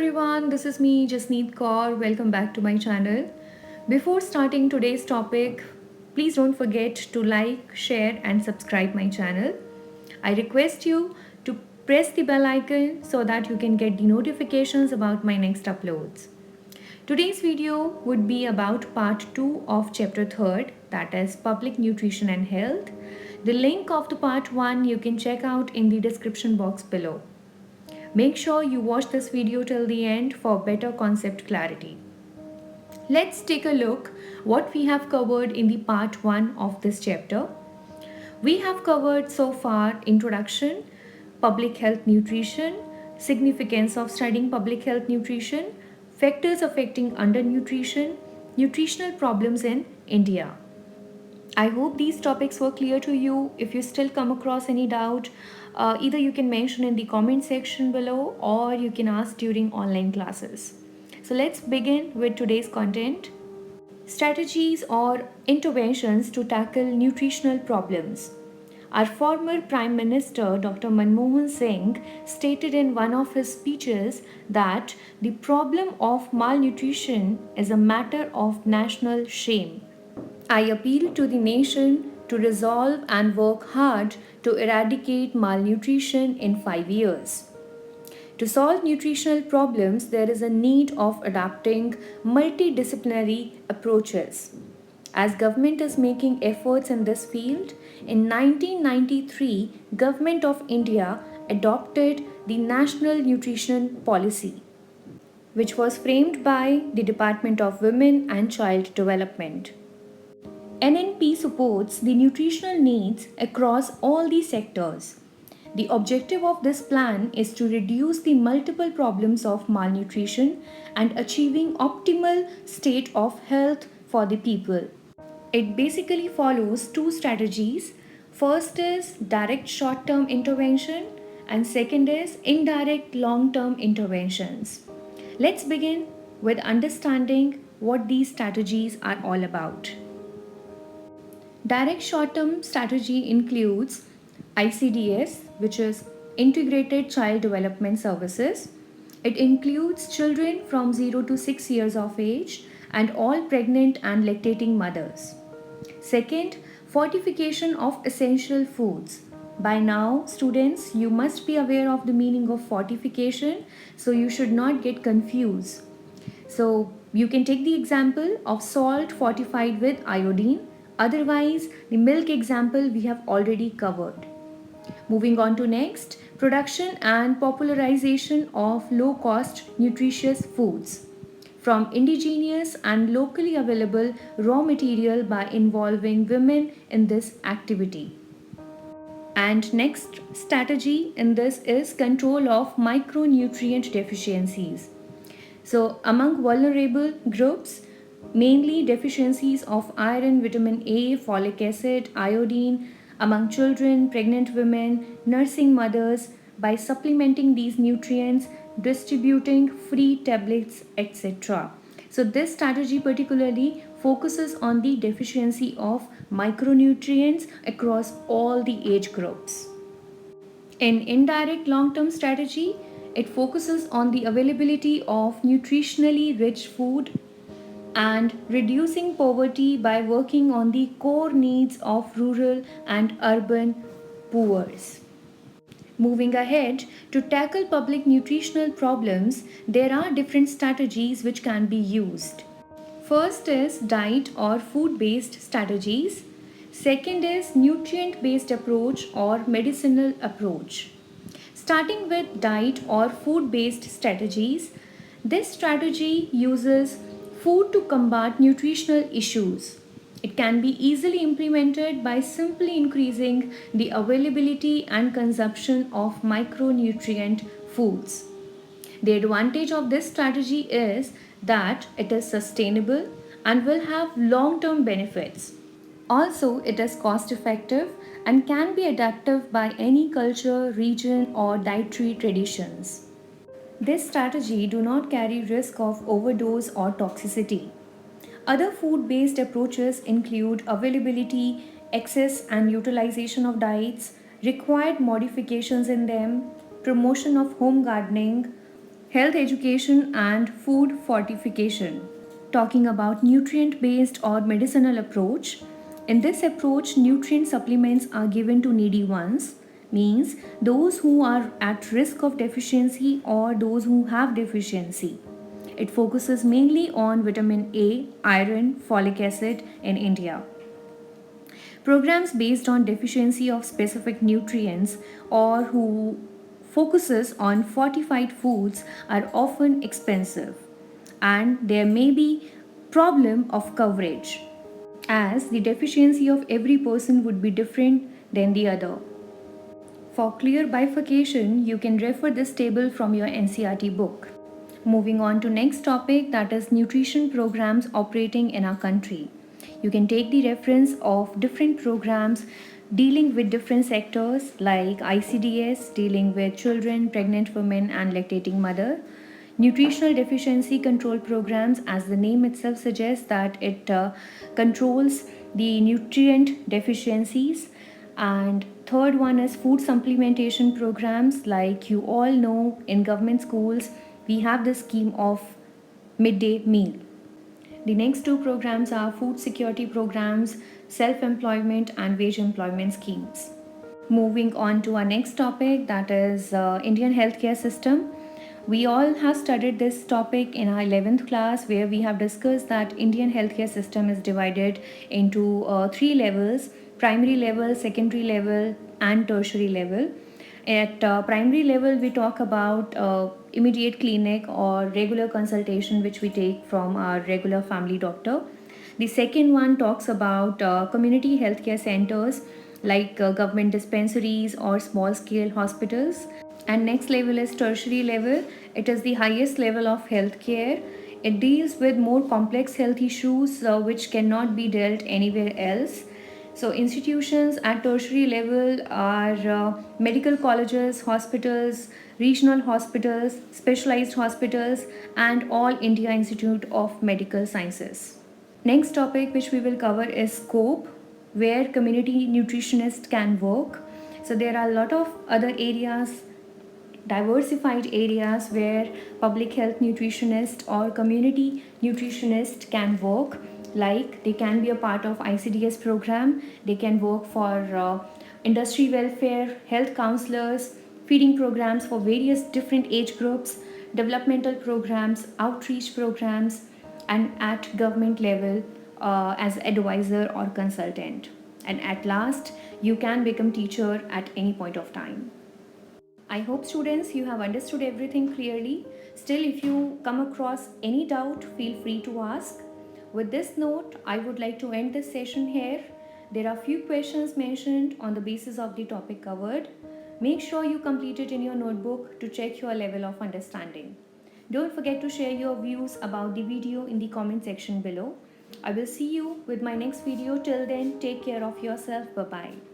everyone, this is me Jasneet Kaur. Welcome back to my channel. Before starting today's topic, please don't forget to like, share and subscribe my channel. I request you to press the bell icon so that you can get the notifications about my next uploads. Today's video would be about part 2 of chapter 3rd, that is public nutrition and health. The link of the part 1 you can check out in the description box below. Make sure you watch this video till the end for better concept clarity. Let's take a look what we have covered in the part 1 of this chapter. We have covered so far introduction, public health nutrition, significance of studying public health nutrition, factors affecting undernutrition, nutritional problems in India. I hope these topics were clear to you. If you still come across any doubt, either you can mention in the comment section below or you can ask during online classes. So let's begin with today's content. Strategies or interventions to tackle nutritional problems. Our former Prime Minister Dr. Manmohan Singh stated in one of his speeches that the problem of malnutrition is a matter of national shame. I appeal to the nation to resolve and work hard to eradicate malnutrition in 5 years. To solve nutritional problems, there is a need of adopting multidisciplinary approaches. As government is making efforts in this field, in 1993, Government of India adopted the National Nutrition Policy, which was framed by the Department of Women and Child Development. NNP supports the nutritional needs across all the sectors. The objective of this plan is to reduce the multiple problems of malnutrition and achieving optimal state of health for the people. It basically follows two strategies. First is direct short-term intervention and second is indirect long-term interventions. Let's begin with understanding what these strategies are all about. Direct short-term strategy includes ICDS, which is Integrated Child Development Services. It includes children from 0 to 6 years of age and all pregnant and lactating mothers. Second, fortification of essential foods. By now, students, you must be aware of the meaning of fortification, so you should not get confused. So, you can take the example of salt fortified with iodine. Otherwise, the milk example we have already covered. Moving on to next, production and popularization of low-cost nutritious foods from indigenous and locally available raw material by involving women in this activity. And next strategy in this is control of micronutrient deficiencies. So among vulnerable groups, mainly deficiencies of iron, vitamin A, folic acid, iodine among children, pregnant women, nursing mothers by supplementing these nutrients, distributing free tablets, etc. So this strategy particularly focuses on the deficiency of micronutrients across all the age groups. In indirect long-term strategy, it focuses on the availability of nutritionally rich food and reducing poverty by working on the core needs of rural and urban poor. Moving ahead, to tackle public nutritional problems, there are different strategies which can be used. First is diet or food-based strategies. Second is nutrient-based approach or medicinal approach. Starting with diet or food-based strategies, this strategy uses food to combat nutritional issues. It can be easily implemented by simply increasing the availability and consumption of micronutrient foods. The advantage of this strategy is that it is sustainable and will have long-term benefits. Also, it is cost-effective and can be adaptive by any culture, region or dietary traditions. This strategy do not carry risk of overdose or toxicity. Other food-based approaches include availability, access and utilization of diets, required modifications in them, promotion of home gardening, health education and food fortification. Talking about nutrient based or medicinal approach. In this approach, nutrient supplements are given to needy ones, means those who are at risk of deficiency or those who have deficiency. It focuses mainly on vitamin A, iron, folic acid in India. Programs based on deficiency of specific nutrients or who focuses on fortified foods are often expensive, and there may be problem of coverage as the deficiency of every person would be different than the other. For clear bifurcation, you can refer this table from your NCERT book. Moving on to next topic, that is nutrition programs operating in our country. You can take the reference of different programs dealing with different sectors like ICDS dealing with children, pregnant women and lactating mother. Nutritional deficiency control programs, as the name itself suggests, that it controls the nutrient deficiencies. And third one is food supplementation programs. Like you all know, in government schools we have the scheme of midday meal. The next two programs are food security programs, self employment and wage employment schemes. Moving on to our next topic, that is Indian healthcare system. We all have studied this topic in our 11th class, where we have discussed that Indian healthcare system is divided into three levels: primary level, secondary level and tertiary level. At primary level, we talk about immediate clinic or regular consultation, which we take from our regular family doctor. The second one talks about community healthcare centers like government dispensaries or small scale hospitals. And next level is tertiary level. It is the highest level of healthcare. It deals with more complex health issues which cannot be dealt anywhere else. So institutions at tertiary level are medical colleges, hospitals, regional hospitals, specialized hospitals, and all India Institute of Medical Sciences. Next topic which we will cover is scope, where community nutritionists can work. So there are a lot of other areas, diversified areas, where public health nutritionist or community nutritionist can work. Like they can be a part of ICDS program, they can work for industry welfare, health counselors, feeding programs for various different age groups, developmental programs, outreach programs, and at government level as advisor or consultant. And at last, you can become teacher at any point of time. I hope students you have understood everything clearly. Still, if you come across any doubt, feel free to ask. With this note, I would like to end this session here. There are few questions mentioned on the basis of the topic covered. Make sure you complete it in your notebook to check your level of understanding. Don't forget to share your views about the video in the comment section below. I will see you with my next video. Till then, take care of yourself. Bye bye.